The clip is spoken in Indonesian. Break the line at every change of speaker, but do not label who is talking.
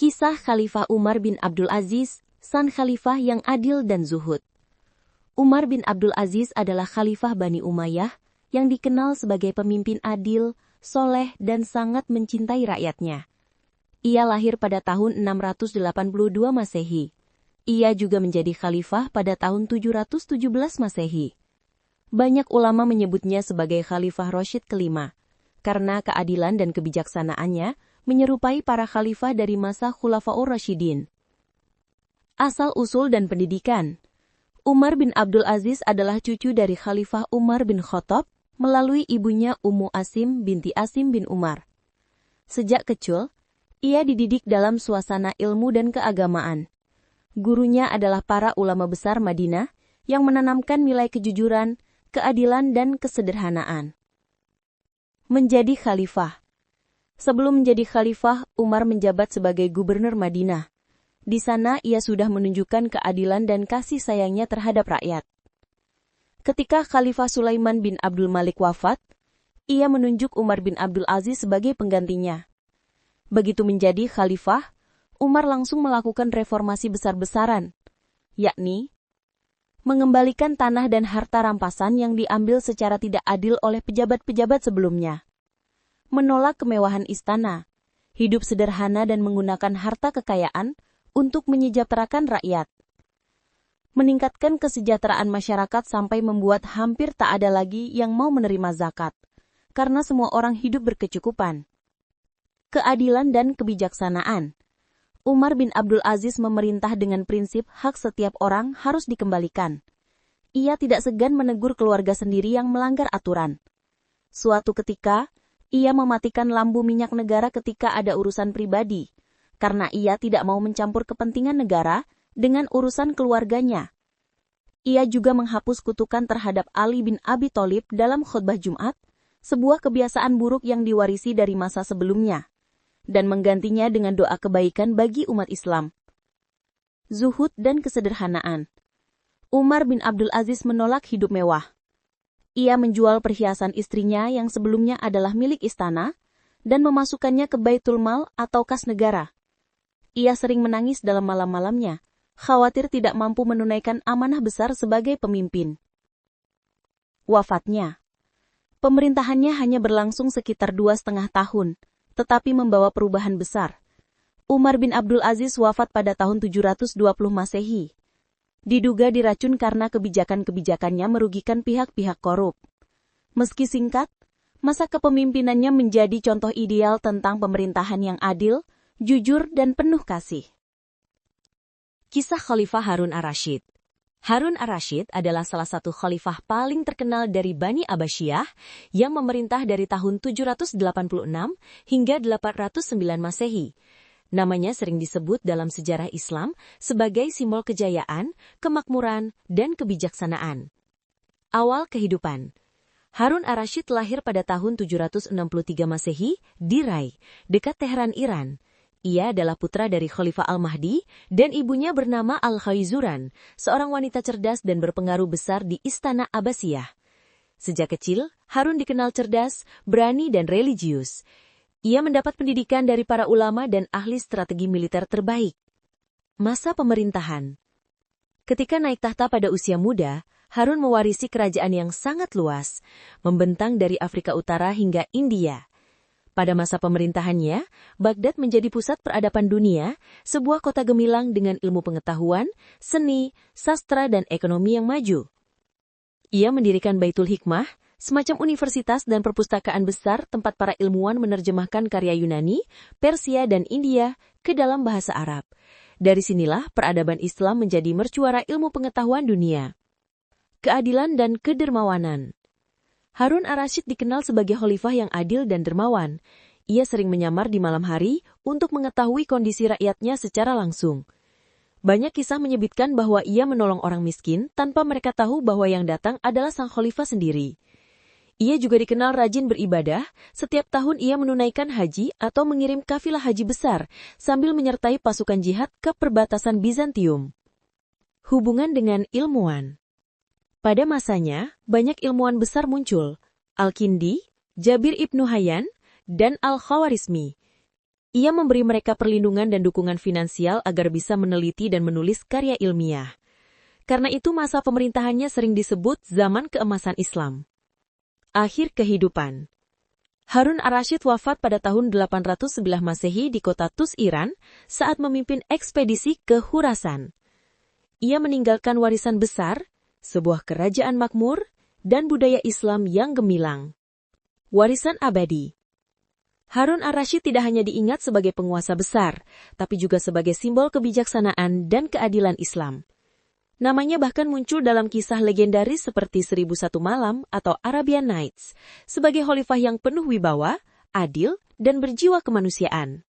Kisah Khalifah Umar bin Abdul Aziz, sang khalifah yang adil dan zuhud. Umar bin Abdul Aziz adalah khalifah Bani Umayyah yang dikenal sebagai pemimpin adil, soleh, dan sangat mencintai rakyatnya. Ia lahir pada tahun 682 Masehi. Ia juga menjadi khalifah pada tahun 717 Masehi. Banyak ulama menyebutnya sebagai Khalifah Rasyid kelima, karena keadilan dan kebijaksanaannya menyerupai para khalifah dari masa Khulafaur Rasyidin. Asal-usul dan pendidikan. Umar bin Abdul Aziz adalah cucu dari Khalifah Umar bin Khattab melalui ibunya Ummu Asim binti Asim bin Umar. Sejak kecil, ia dididik dalam suasana ilmu dan keagamaan. Gurunya adalah para ulama besar Madinah yang menanamkan nilai kejujuran, keadilan, dan kesederhanaan. Menjadi khalifah. Sebelum menjadi khalifah, Umar menjabat sebagai gubernur Madinah. Di sana ia sudah menunjukkan keadilan dan kasih sayangnya terhadap rakyat. Ketika Khalifah Sulaiman bin Abdul Malik wafat, ia menunjuk Umar bin Abdul Aziz sebagai penggantinya. Begitu menjadi khalifah, Umar langsung melakukan reformasi besar-besaran, yakni mengembalikan tanah dan harta rampasan yang diambil secara tidak adil oleh pejabat-pejabat sebelumnya, menolak kemewahan istana, hidup sederhana dan menggunakan harta kekayaan untuk menyejahterakan rakyat, meningkatkan kesejahteraan masyarakat sampai membuat hampir tak ada lagi yang mau menerima zakat, karena semua orang hidup berkecukupan. Keadilan dan kebijaksanaan. Umar bin Abdul Aziz memerintah dengan prinsip hak setiap orang harus dikembalikan. Ia tidak segan menegur keluarga sendiri yang melanggar aturan. Suatu ketika, ia mematikan lampu minyak negara ketika ada urusan pribadi, karena ia tidak mau mencampur kepentingan negara dengan urusan keluarganya. Ia juga menghapus kutukan terhadap Ali bin Abi Thalib dalam khutbah Jumat, sebuah kebiasaan buruk yang diwarisi dari masa sebelumnya, dan menggantinya dengan doa kebaikan bagi umat Islam. Zuhud dan kesederhanaan. Umar bin Abdul Aziz menolak hidup mewah. Ia menjual perhiasan istrinya yang sebelumnya adalah milik istana dan memasukkannya ke Baitul Mal atau kas negara. Ia sering menangis dalam malam-malamnya, khawatir tidak mampu menunaikan amanah besar sebagai pemimpin. Wafatnya. Pemerintahannya hanya berlangsung sekitar 2,5 tahun, tetapi membawa perubahan besar. Umar bin Abdul Aziz wafat pada tahun 720 Masehi. Diduga diracun karena kebijakan-kebijakannya merugikan pihak-pihak korup. Meski singkat, masa kepemimpinannya menjadi contoh ideal tentang pemerintahan yang adil, jujur, dan penuh kasih. Kisah Khalifah Harun ar-Rasyid. Harun ar-Rasyid adalah salah satu khalifah paling terkenal dari Bani Abbasiyah yang memerintah dari tahun 786 hingga 809 Masehi. Namanya sering disebut dalam sejarah Islam sebagai simbol kejayaan, kemakmuran, dan kebijaksanaan. Awal kehidupan. Harun ar-Rasyid lahir pada tahun 763 Masehi di Rai, dekat Teheran, Iran. Ia adalah putra dari Khalifah Al-Mahdi dan ibunya bernama Al-Khaizuran, seorang wanita cerdas dan berpengaruh besar di Istana Abbasiyah. Sejak kecil, Harun dikenal cerdas, berani, dan religius. Ia mendapat pendidikan dari para ulama dan ahli strategi militer terbaik. Masa pemerintahan. Ketika naik tahta pada usia muda, Harun mewarisi kerajaan yang sangat luas, membentang dari Afrika Utara hingga India. Pada masa pemerintahannya, Baghdad menjadi pusat peradaban dunia, sebuah kota gemilang dengan ilmu pengetahuan, seni, sastra, dan ekonomi yang maju. Ia mendirikan Baitul Hikmah, semacam universitas dan perpustakaan besar tempat para ilmuwan menerjemahkan karya Yunani, Persia, dan India ke dalam bahasa Arab. Dari sinilah peradaban Islam menjadi mercuara ilmu pengetahuan dunia. Keadilan dan kedermawanan. Harun ar-Rasyid dikenal sebagai khalifah yang adil dan dermawan. Ia sering menyamar di malam hari untuk mengetahui kondisi rakyatnya secara langsung. Banyak kisah menyebutkan bahwa ia menolong orang miskin tanpa mereka tahu bahwa yang datang adalah sang khalifah sendiri. Ia juga dikenal rajin beribadah, setiap tahun ia menunaikan haji atau mengirim kafilah haji besar sambil menyertai pasukan jihad ke perbatasan Bizantium. Hubungan dengan ilmuwan. Pada masanya, banyak ilmuwan besar muncul, Al-Kindi, Jabir ibnu Hayyan, dan Al-Khawarizmi.
Ia memberi mereka perlindungan dan dukungan finansial agar bisa meneliti dan menulis karya ilmiah. Karena itu masa pemerintahannya sering disebut zaman keemasan Islam. Akhir kehidupan. Harun ar-Rasyid wafat pada tahun 811 Masehi di kota Tus, Iran, saat memimpin ekspedisi ke Khurasan. Ia meninggalkan warisan besar, sebuah kerajaan makmur, dan budaya Islam yang gemilang. Warisan abadi. Harun ar-Rasyid tidak hanya diingat sebagai penguasa besar, tapi juga sebagai simbol kebijaksanaan dan keadilan Islam. Namanya bahkan muncul dalam kisah legendaris seperti 1001 Malam atau Arabian Nights, sebagai khalifah yang penuh wibawa, adil, dan berjiwa kemanusiaan.